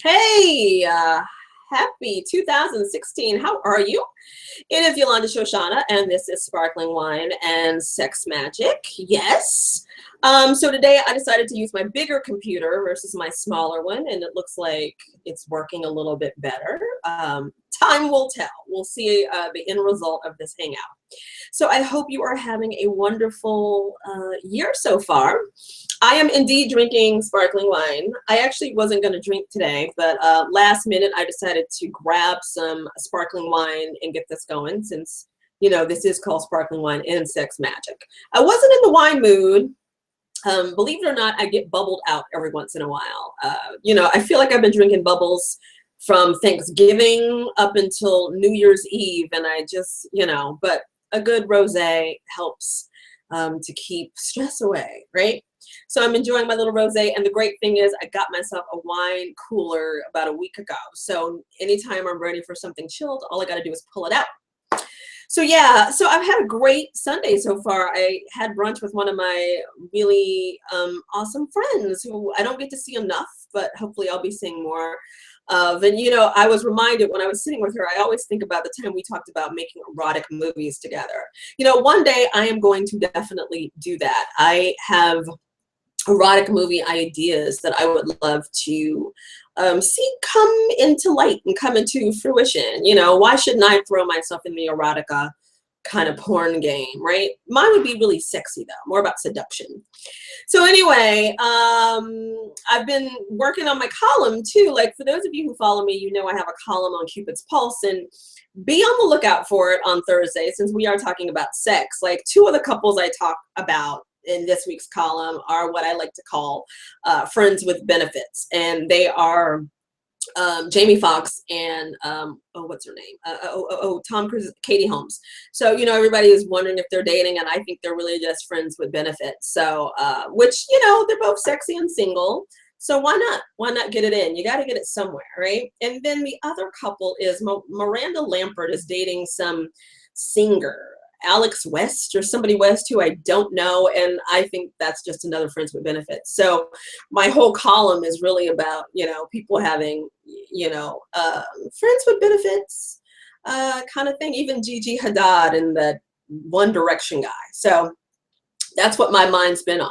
Hey, happy 2016. How are you? It is Yolanda Shoshana, and this is Sparkling Wine and Sex Magic. Yes. So today I decided to use my bigger computer versus my smaller one, and it looks like it's working a little bit better. Time will tell. We'll see the end result of this hangout. So I hope you are having a wonderful year so far. I am indeed drinking sparkling wine. I actually wasn't going to drink today, but last minute I decided to grab some sparkling wine and get this going since, you know, this is called Sparkling Wine and Sex Magic. I wasn't in the wine mood. Believe it or not, I get bubbled out every once in a while. You know, I feel like I've been drinking bubbles from Thanksgiving up until New Year's Eve, and I just, you know, but a good rosé helps to keep stress away, right? So I'm enjoying my little rosé, and the great thing is I got myself a wine cooler about a week ago. So anytime I'm ready for something chilled, all I got to do is pull it out. So yeah, so I've had a great Sunday so far. I had brunch with one of my really awesome friends who I don't get to see enough, but hopefully I'll be seeing more of. And you know, I was reminded when I was sitting with her, I always think about the time we talked about making erotic movies together. You know, one day I am going to definitely do that. I have erotic movie ideas that I would love to see come into light and come into fruition. You know, why shouldn't I throw myself in the erotica kind of porn game, right? Mine would be really sexy though, more about seduction. So anyway, I've been working on my column too. Like for those of you who follow me, you know I have a column on Cupid's Pulse, and be on the lookout for it on Thursday since we are talking about sex. Like two of the couples I talk about in this week's column are what I like to call friends with benefits, and they are Jamie Foxx and oh, what's her name? Tom Cruise, Katie Holmes. So you know, everybody is wondering if they're dating, and I think they're really just friends with benefits. So which, you know, they're both sexy and single. So why not? Why not get it in? You got to get it somewhere, right? And then the other couple is Miranda Lambert is dating some singer, Alex West or somebody West who I don't know, and I think that's just another friends with benefits. So my whole column is really about, you know, people having, you know, friends with benefits kind of thing. Even Gigi Hadid and the One Direction guy. So that's what my mind's been on.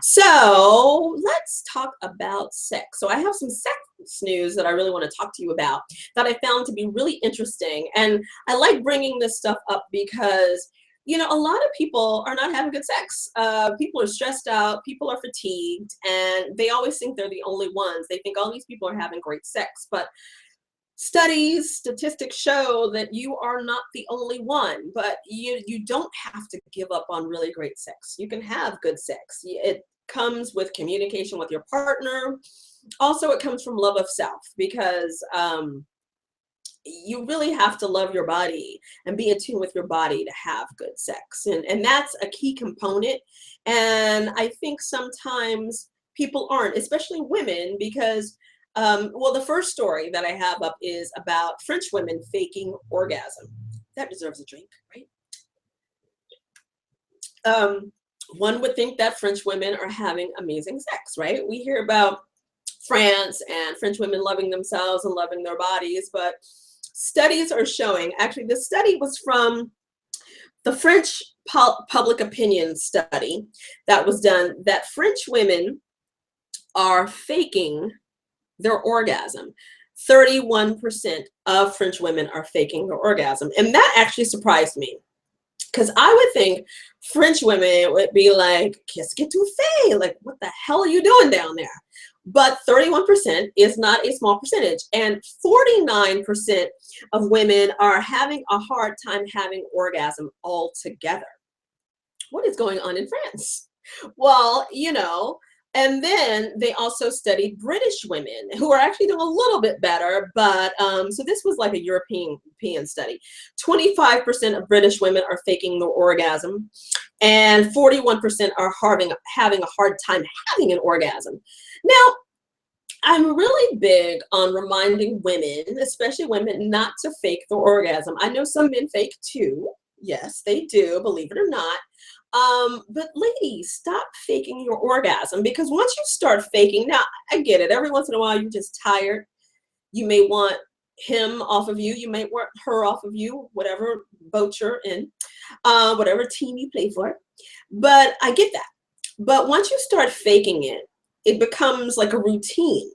So let's talk about sex. So I have some sex news that I really want to talk to you about that I found to be really interesting. And I like bringing this stuff up because, you know, a lot of people are not having good sex. People are stressed out, people are fatigued, and they always think they're the only ones. They think all these people are having great sex, but studies, statistics show that you are not the only one, but you don't have to give up on really great sex. You can have good sex. It comes with communication with your partner. Also, it comes from love of self, because you really have to love your body and be in tune with your body to have good sex. And that's a key component. And I think sometimes people aren't, especially women, because well, the first story that I have up is about French women faking orgasm. That deserves a drink, right? One would think that French women are having amazing sex, right? We hear about France and French women loving themselves and loving their bodies, but studies are showing, actually this study was from the French public opinion study that was done, that French women are faking their orgasm. 31% of French women are faking their orgasm. And that actually surprised me, because I would think French women would be like, qu'est-ce que tu fais? Like, what the hell are you doing down there? But 31% is not a small percentage. And 49% of women are having a hard time having orgasm altogether. What is going on in France? Well, you know, and then they also studied British women who are actually doing a little bit better, but so this was like a European study. 25% of British women are faking their orgasm, and 41% are having a hard time having an orgasm. Now, I'm really big on reminding women, especially women, not to fake their orgasm. I know some men fake too. Yes, they do, believe it or not. But ladies, stop faking your orgasm, because once you start faking, now I get it. Every once in a while, you're just tired. You may want him off of you. You may want her off of you, whatever boat you're in, whatever team you play for. But I get that. But once you start faking it, it becomes like a routine.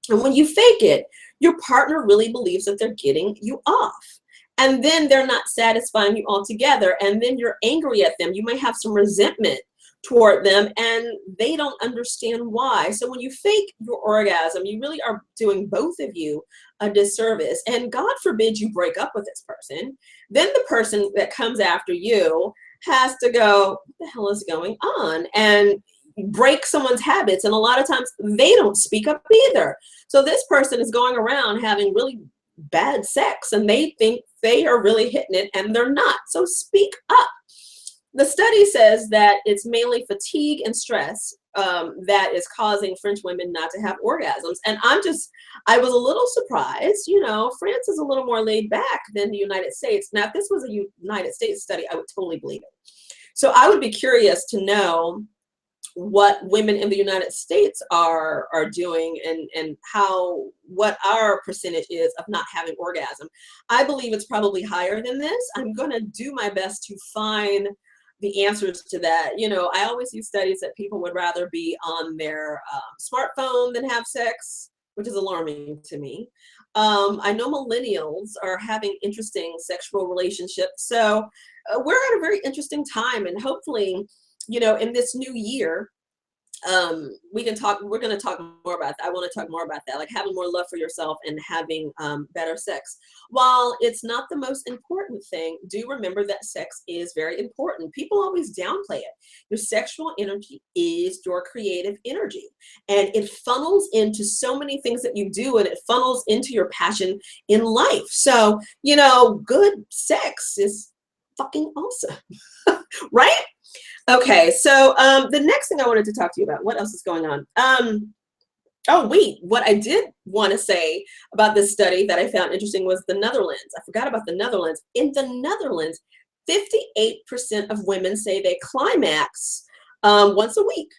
And when you fake it, your partner really believes that they're getting you off. And then they're not satisfying you altogether. And then you're angry at them. You may have some resentment toward them, and they don't understand why. So when you fake your orgasm, you really are doing both of you a disservice. And God forbid you break up with this person. Then the person that comes after you has to go, what the hell is going on? And break someone's habits. And a lot of times they don't speak up either. So this person is going around having really bad sex, and they think they are really hitting it, and they're not. So speak up. The study says that it's mainly fatigue and stress that is causing French women not to have orgasms. And I was a little surprised. You know, France is a little more laid back than the United States. Now, if this was a United States study, I would totally believe it. So I would be curious to know what women in the United States are doing, and what our percentage is of not having orgasm. I believe it's probably higher than this. I'm going to do my best to find the answers to that. You know, I always see studies that people would rather be on their smartphone than have sex, which is alarming to me. I know millennials are having interesting sexual relationships. So we're at a very interesting time, and hopefully, you know, in this new year, we're going to talk more about that. I want to talk more about that, like having more love for yourself and having better sex. While it's not the most important thing, do remember that sex is very important. People always downplay it. Your sexual energy is your creative energy, and it funnels into so many things that you do, and it funnels into your passion in life. So, you know, good sex is fucking awesome, right? Okay, so the next thing I wanted to talk to you about, what else is going on? Oh, wait, what I did want to say about this study that I found interesting was the Netherlands. I forgot about the Netherlands. In the Netherlands, 58% of women say they climax once a week.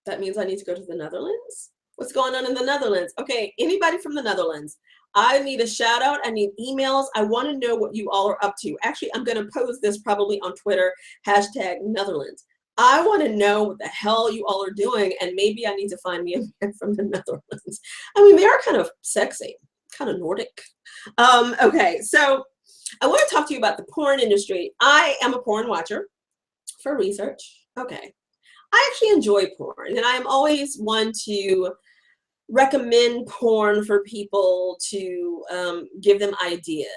That means I need to go to the Netherlands? What's going on in the Netherlands? Okay, anybody from the Netherlands? I need a shout out. I need emails. I want to know what you all are up to. Actually, I'm going to post this probably on Twitter, #Netherlands. I want to know what the hell you all are doing, and maybe I need to find me a man from the Netherlands. I mean, they are kind of sexy, kind of Nordic. Okay, so I want to talk to you about the porn industry. I am a porn watcher for research. Okay. I actually enjoy porn, and I am always one to recommend porn for people to give them ideas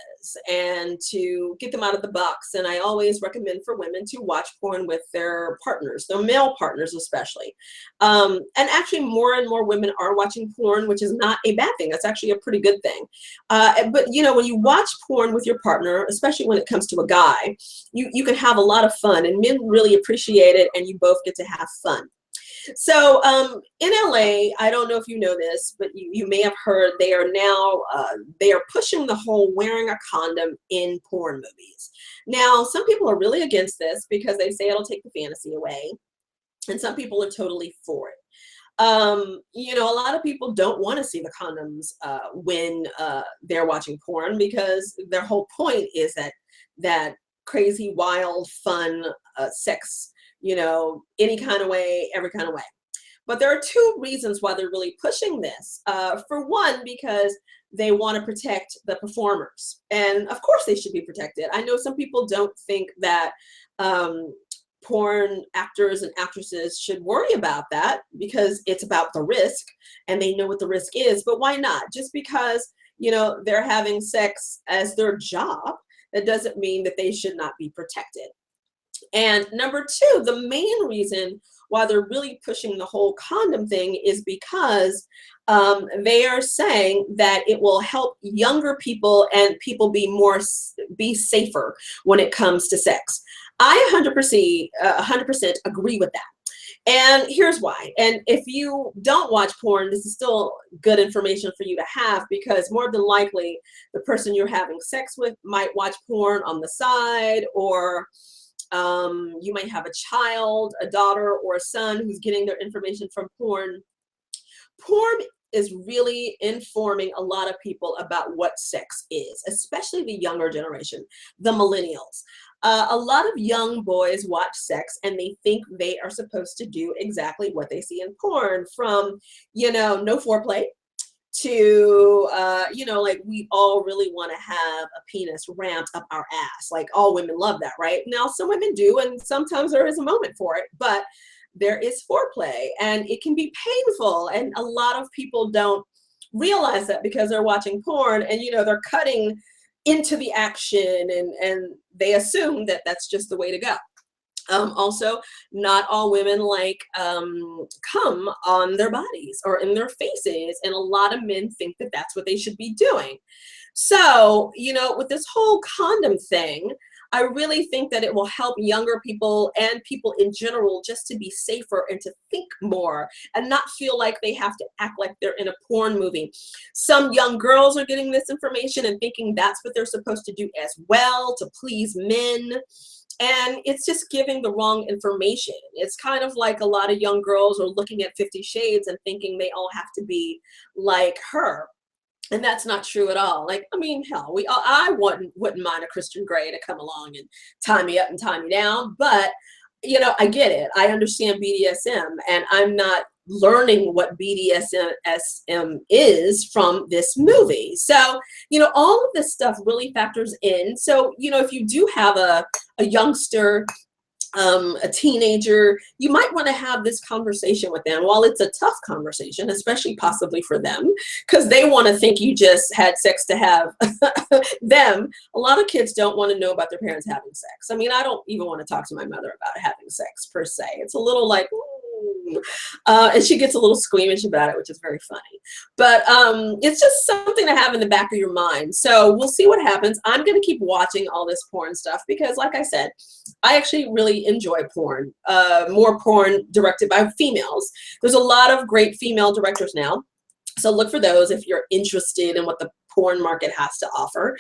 and to get them out of the box. And I always recommend for women to watch porn with their partners, their male partners especially. And actually more and more women are watching porn, which is not a bad thing. That's actually a pretty good thing. But you know, when you watch porn with your partner, especially when it comes to a guy, you can have a lot of fun, and men really appreciate it, and you both get to have fun. So in LA, I don't know if you know this, but you may have heard they are now, they are pushing the whole wearing a condom in porn movies. Now, some people are really against this because they say it'll take the fantasy away, and some people are totally for it. You know, a lot of people don't want to see the condoms when they're watching porn, because their whole point is that crazy, wild, fun sex, you know, any kind of way, every kind of way. But there are two reasons why they're really pushing this. For one, because they want to protect the performers. And of course they should be protected. I know some people don't think that porn actors and actresses should worry about that because it's about the risk and they know what the risk is. But why not? Just because, you know, they're having sex as their job, that doesn't mean that they should not be protected. And number two, the main reason why they're really pushing the whole condom thing is because they are saying that it will help younger people and people be safer when it comes to sex. I 100% agree with that. And here's why. And if you don't watch porn, this is still good information for you to have, because more than likely the person you're having sex with might watch porn on the side, or You might have a child, a daughter or a son who's getting their information from porn. Porn is really informing a lot of people about what sex is, especially the younger generation, the millennials. A lot of young boys watch sex and they think they are supposed to do exactly what they see in porn, from, you know, no foreplay to, you know, like we all really want to have a penis ramped up our ass. Like all women love that, right? Now, some women do, and sometimes there is a moment for it, but there is foreplay and it can be painful. And a lot of people don't realize that because they're watching porn and, you know, they're cutting into the action and they assume that that's just the way to go. Also, not all women like come on their bodies or in their faces, and a lot of men think that that's what they should be doing. So, you know, with this whole condom thing, I really think that it will help younger people and people in general just to be safer and to think more and not feel like they have to act like they're in a porn movie. Some young girls are getting this information and thinking that's what they're supposed to do as well, to please men. And it's just giving the wrong information. It's kind of like a lot of young girls are looking at 50 Shades and thinking they all have to be like her. And that's not true at all. Like, I mean, hell, I wouldn't mind a Christian Grey to come along and tie me up and tie me down. But, you know, I get it. I understand BDSM, and I'm not learning what BDSM is from this movie. So, you know, all of this stuff really factors in. So, you know, if you do have a youngster, a teenager, you might want to have this conversation with them. While it's a tough conversation, especially possibly for them, because they want to think you just had sex to have them. A lot of kids don't want to know about their parents having sex. I mean, I don't even want to talk to my mother about having sex per se. It's a little like, and she gets a little squeamish about it, which is very funny. But it's just something to have in the back of your mind. So we'll see what happens. I'm going to keep watching all this porn stuff because, like I said, I actually really enjoy porn, more porn directed by females. There's a lot of great female directors now. So look for those if you're interested in what the porn market has to offer.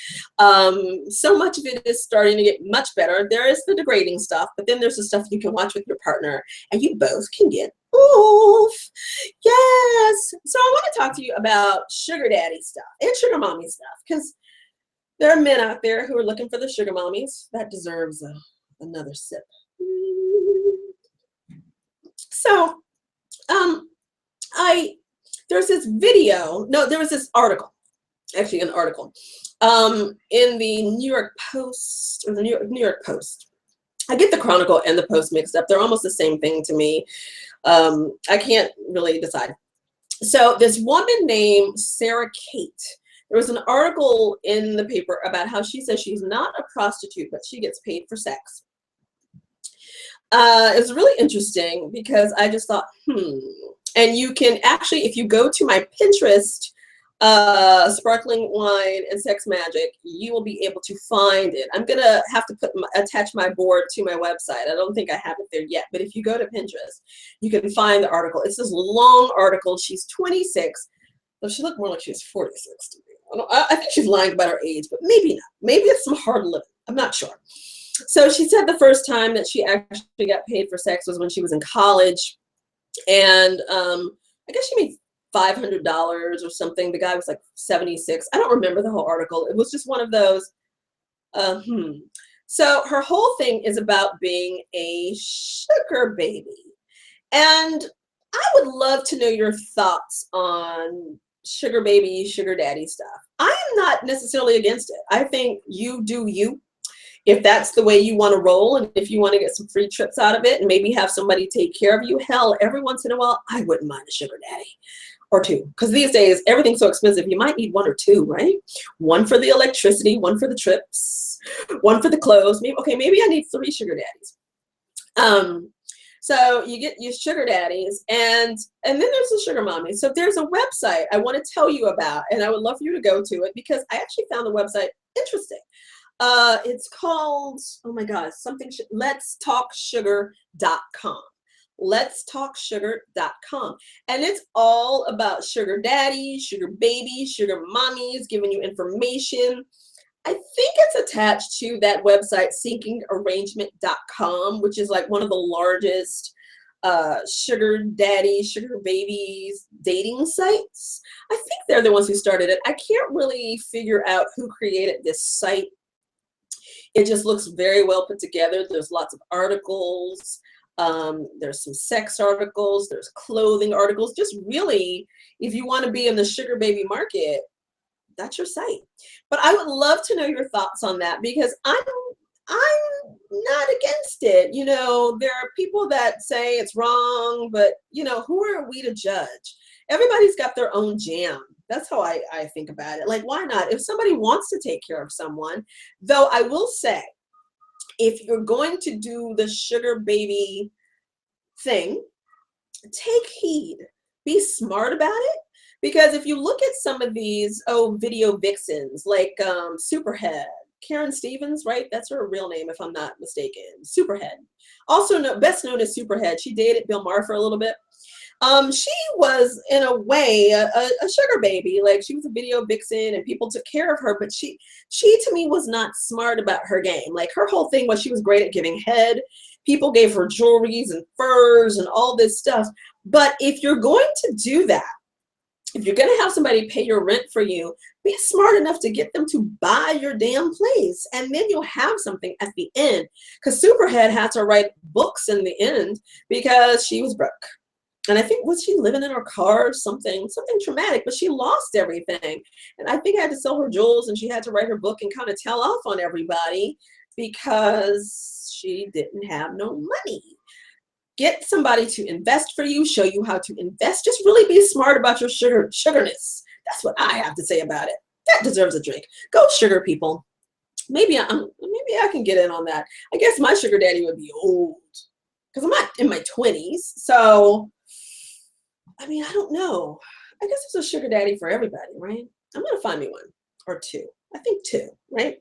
So much of it is starting to get much better. There is the degrading stuff, but then there's the stuff you can watch with your partner and you both can get oof. Yes. So I want to talk to you about sugar daddy stuff and sugar mommy stuff, because there are men out there who are looking for the sugar mommies. That deserves another sip. So there's this video, no, there was this article, actually an article, in the New York Post, or the New York Post. I get the Chronicle and the Post mixed up. They're almost the same thing to me. I can't really decide. So this woman named Sarah Kate, there was an article in the paper about how she says she's not a prostitute, but she gets paid for sex. It was really interesting because I just thought, And you can actually, if you go to my Pinterest, Sparkling Wine and Sex Magic, you will be able to find it. I'm gonna have to attach my board to my website. I don't think I have it there yet, but if you go to Pinterest, you can find the article. It's this long article. She's 26. Though she looked more like she was 46 to me. I think she's lying about her age, but maybe not. Maybe it's some hard living. I'm not sure. So she said the first time that she actually got paid for sex was when she was in college. And I guess she made $500 or something. The guy was like 76. I don't remember the whole article. It was just one of those. So her whole thing is about being a sugar baby. And I would love to know your thoughts on sugar baby, sugar daddy stuff. I am not necessarily against it. I think you do you. If that's the way you want to roll, and if you want to get some free trips out of it and maybe have somebody take care of you, hell, every once in a while, I wouldn't mind a sugar daddy or two. Because these days, everything's so expensive, you might need one or two, right? One for the electricity, one for the trips, one for the clothes. Maybe I need 3 sugar daddies. So you get your sugar daddies, and then there's the sugar mommies. So there's a website I want to tell you about, and I would love for you to go to it because I actually found the website interesting. It's called, oh my God, letstalksugar.com. Letstalksugar.com. And it's all about sugar daddies, sugar babies, sugar mommies, giving you information. I think it's attached to that website, sinkingarrangement.com, which is like one of the largest sugar daddy, sugar babies dating sites. I think they're the ones who started it. I can't really figure out who created this site. It just looks very well put together. There's lots of articles. There's some sex articles. There's clothing articles. Just really, if you want to be in the sugar baby market, that's your site. But I would love to know your thoughts on that, because I'm not against it. You know, there are people that say it's wrong, but you know, who are we to judge? Everybody's got their own jam. That's how I think about it. Like, why not? If somebody wants to take care of someone, though I will say, if you're going to do the sugar baby thing, take heed. Be smart about it. Because if you look at some of these, video vixens, like Superhead, Karen Stevens, right? That's her real name, if I'm not mistaken. Superhead. Also best known as Superhead. She dated Bill Maher for a little bit. She was, in a way, a sugar baby. Like, she was a video vixen and people took care of her, but she to me was not smart about her game. Like, her whole thing was she was great at giving head. People gave her jewelries and furs and all this stuff. But if you're going to do that, if you're going to have somebody pay your rent for you, be smart enough to get them to buy your damn place. And then you'll have something at the end. Because Superhead had to write books in the end because she was broke. And I think, was she living in her car or something traumatic, but she lost everything. And I think I had to sell her jewels, and she had to write her book and kind of tell off on everybody because she didn't have no money. Get somebody to invest for you, show you how to invest. Just really be smart about your sugarness. That's what I have to say about it. That deserves a drink. Go sugar people. Maybe I can get in on that. I guess my sugar daddy would be old because I'm not in my 20s. So, I mean, I don't know. I guess there's a sugar daddy for everybody, right? I'm going to find me one or two. I think two, right?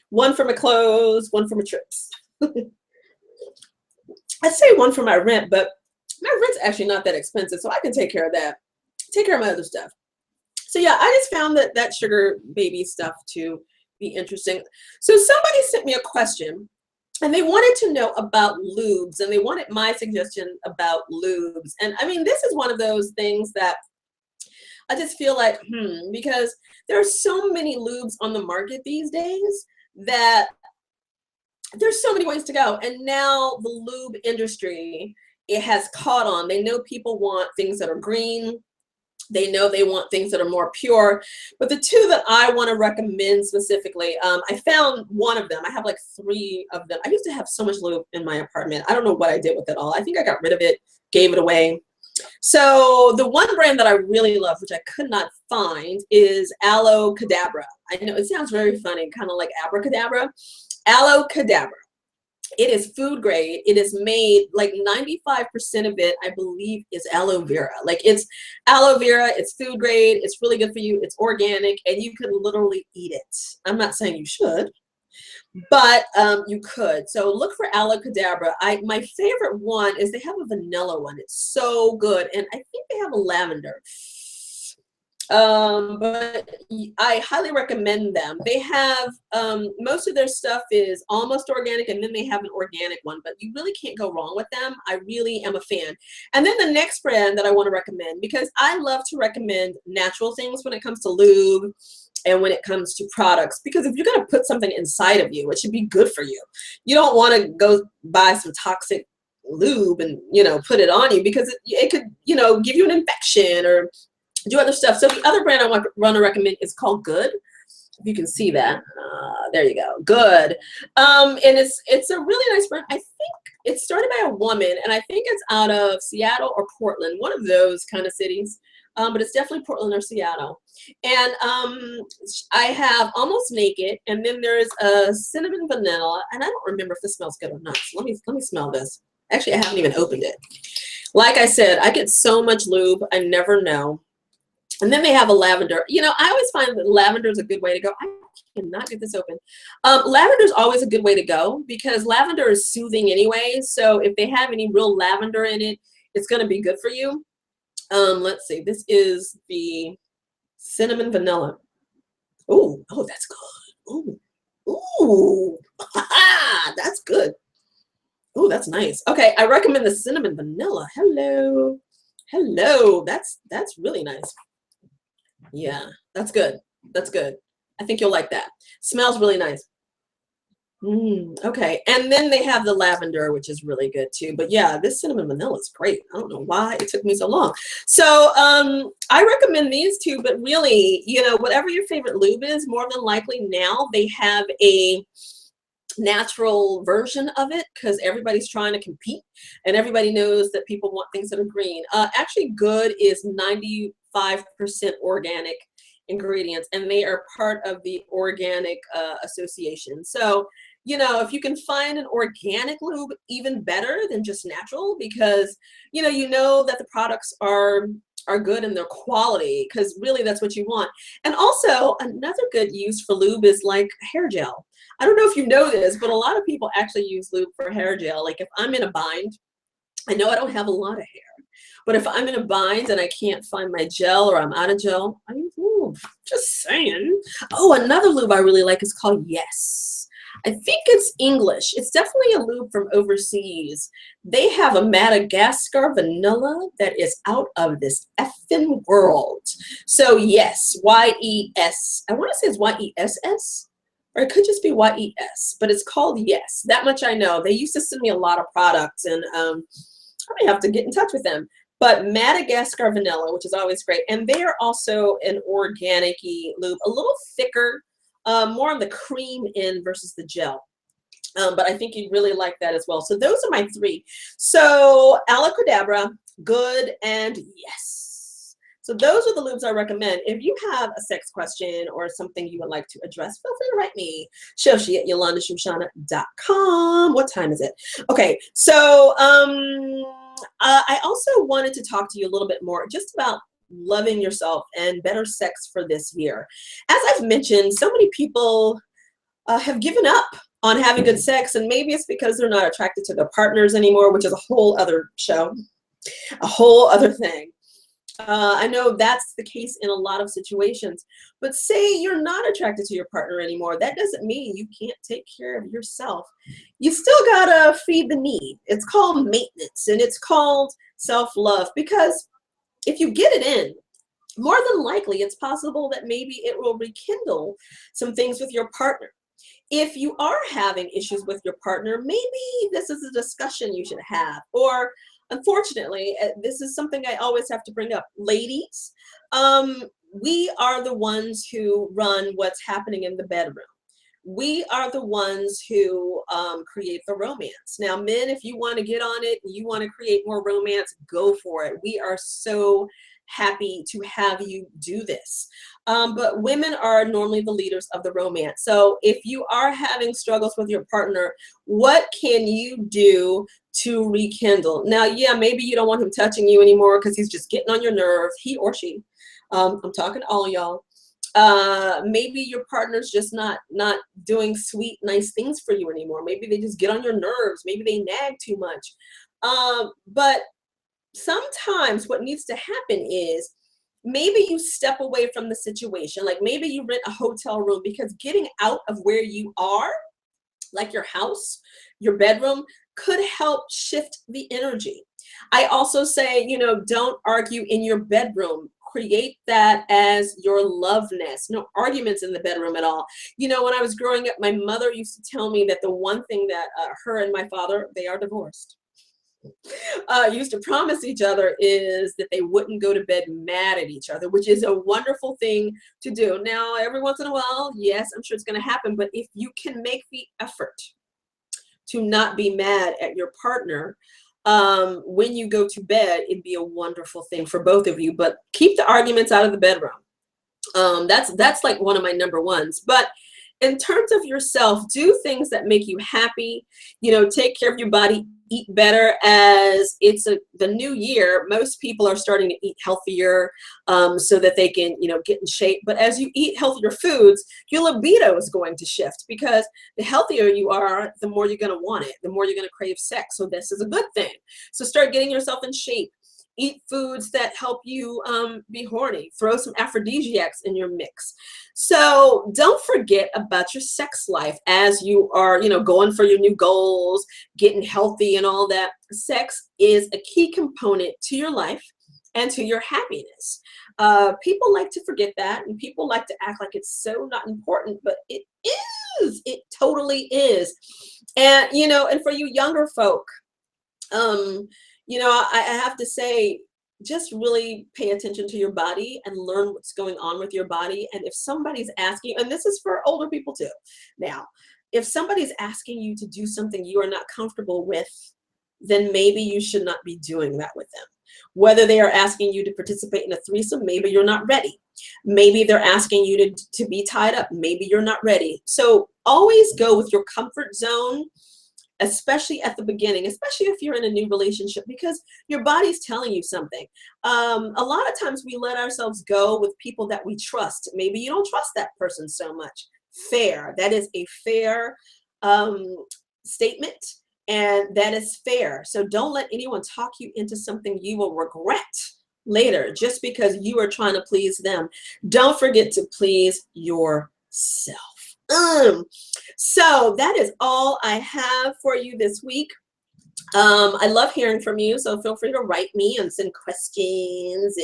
One for my clothes, one for my trips. I'd say one for my rent, but my rent's actually not that expensive, so I can take care of that. Take care of my other stuff. So yeah, I just found that sugar baby stuff to be interesting. So somebody sent me a question, and they wanted to know about lubes, and they wanted my suggestion about lubes. And I mean, this is one of those things that I just feel like, because there are so many lubes on the market these days that there's so many ways to go. And now the lube industry, it has caught on. They know people want things that are green. They know they want things that are more pure. But the two that I want to recommend specifically, I found one of them. I have like 3 of them. I used to have so much lube in my apartment. I don't know what I did with it all. I think I got rid of it, gave it away. So the one brand that I really love, which I could not find, is Aloe Cadabra. I know it sounds very funny, kind of like abracadabra. Aloe Cadabra. It is food grade. It is made, like 95% of it, I believe, is aloe vera. Like, it's aloe vera, it's food grade, it's really good for you, it's organic, and you can literally eat it. I'm not saying you should, but you could. So look for Aloe Cadabra. My favorite one is they have a vanilla one. It's so good. And I think they have a lavender. But I highly recommend them. They have, most of their stuff is almost organic, and then they have an organic one, but you really can't go wrong with them. I really am a fan. And then the next brand that I want to recommend, because I love to recommend natural things when it comes to lube and when it comes to products, because if you're going to put something inside of you, it should be good for you. You don't want to go buy some toxic lube and, put it on you, because it could, give you an infection or do other stuff. So the other brand I want to recommend is called Good. If you can see that, there you go, Good. And it's a really nice brand. I think it's started by a woman, and I think it's out of Seattle or Portland, one of those kind of cities. But it's definitely Portland or Seattle. And I have Almost Naked, and then there's a cinnamon vanilla, and I don't remember if this smells good or not. So let me smell this. Actually, I haven't even opened it. Like I said, I get so much lube, I never know. And then they have a lavender. I always find that lavender is a good way to go. I cannot get this open. Lavender is always a good way to go, because lavender is soothing anyway. So if they have any real lavender in it, it's going to be good for you. Let's see. This is the cinnamon vanilla. Oh, that's good. Ooh. Ooh, that's good. Ooh, that's nice. Okay, I recommend the cinnamon vanilla. Hello. Hello. That's really nice. Yeah, that's good. That's good. I think you'll like that. Smells really nice. Okay, and then they have the lavender, which is really good too. But yeah, this cinnamon vanilla is great. I don't know why it took me so long. So I recommend these two, but really, whatever your favorite lube is, more than likely now they have a natural version of it because everybody's trying to compete and everybody knows that people want things that are green. Actually, Good is 95% organic ingredients, and they are part of the organic association. So if you can find an organic lube, even better than just natural, because you know that the products are good and their quality, because really that's what you want. And also another good use for lube is like hair gel. I don't know if you know this, but a lot of people actually use lube for hair gel. Like if I'm in a bind, I know I don't have a lot of hair, but if I'm in a bind and I can't find my gel or I'm out of gel, I use lube. Just saying. Oh, another lube I really like is called Yes. I think it's English. It's definitely a lube from overseas. They have a Madagascar vanilla that is out of this effing world. So Yes, Y-E-S. I want to say it's Y-E-S-S, or it could just be Y-E-S, but it's called Yes. That much I know. They used to send me a lot of products, and I may have to get in touch with them. But Madagascar vanilla, which is always great, and they are also an organic-y lube, a little thicker, more on the cream end versus the gel. But I think you'd really like that as well. So those are my three. So Alacadabra, Good, and Yes. So those are the lubes I recommend. If you have a sex question or something you would like to address, feel free to write me. Shoshi at YolandaShoshana.com. What time is it? Okay, so I also wanted to talk to you a little bit more just about loving yourself and better sex for this year. As I've mentioned, so many people have given up on having good sex, and maybe it's because they're not attracted to their partners anymore, which is a whole other show, a whole other thing. I know that's the case in a lot of situations, but say you're not attracted to your partner anymore. That doesn't mean you can't take care of yourself. You still gotta feed the need. It's called maintenance, and it's called self-love, because if you get it in, more than likely it's possible that maybe it will rekindle some things with your partner. If you are having issues with your partner, maybe this is a discussion you should have. Or unfortunately, this is something I always have to bring up. Ladies, we are the ones who run what's happening in the bedroom. We are the ones who create the romance. Now, men, if you want to get on it, you want to create more romance, go for it. We are so happy to have you do this. But women are normally the leaders of the romance. So if you are having struggles with your partner, what can you do to rekindle? Now, yeah, maybe you don't want him touching you anymore because he's just getting on your nerves, he or she. I'm talking to all y'all. Maybe your partner's just not doing sweet, nice things for you anymore. Maybe they just get on your nerves. Maybe they nag too much. But sometimes what needs to happen is maybe you step away from the situation. Like maybe you rent a hotel room, because getting out of where you are, like your house, your bedroom, could help shift the energy. I also say, don't argue in your bedroom. Create that as your love nest. No arguments in the bedroom at all. When I was growing up, my mother used to tell me that the one thing that her and my father, they are divorced, used to promise each other is that they wouldn't go to bed mad at each other, which is a wonderful thing to do. Now, every once in a while, yes, I'm sure it's going to happen, but if you can make the effort to not be mad at your partner when you go to bed, it'd be a wonderful thing for both of you. But keep the arguments out of the bedroom. That's like one of my number ones. But in terms of yourself, do things that make you happy. Take care of your body, eat better. As it's the new year, most people are starting to eat healthier so that they can, get in shape. But as you eat healthier foods, your libido is going to shift, because the healthier you are, the more you're going to want it, the more you're going to crave sex. So this is a good thing. So start getting yourself in shape. Eat foods that help you be horny. Throw some aphrodisiacs in your mix. So don't forget about your sex life as you are, you know, going for your new goals, getting healthy and all that. Sex is a key component to your life and to your happiness. People like to forget that, and people like to act like it's so not important, but it is. It totally is. And, you know, and for you younger folk, you know, I have to say, just really pay attention to your body and learn what's going on with your body. And if somebody's asking, and this is for older people too, now, if somebody's asking you to do something you are not comfortable with, then maybe you should not be doing that with them. Whether they are asking you to participate in a threesome, maybe you're not ready. Maybe they're asking you to be tied up, maybe you're not ready. So always go with your comfort zone, especially at the beginning, especially if you're in a new relationship, because your body's telling you something. A lot of times we let ourselves go with people that we trust. Maybe you don't trust that person so much. Fair. That is a fair statement, and that is fair. So don't let anyone talk you into something you will regret later just because you are trying to please them. Don't forget to please yourself. So that is all I have for you this week. I love hearing from you, so feel free to write me and send questions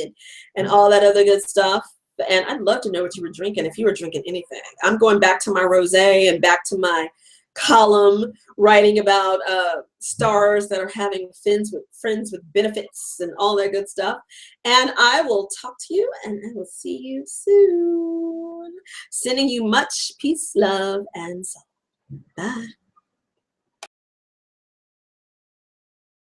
and all that other good stuff. And I'd love to know what you were drinking, if you were drinking anything. I'm going back to my rosé and back to my column writing about stars that are having friends with benefits and all that good stuff. And I will talk to you, and I will see you soon. Sending you much peace, love, and soul. Bye.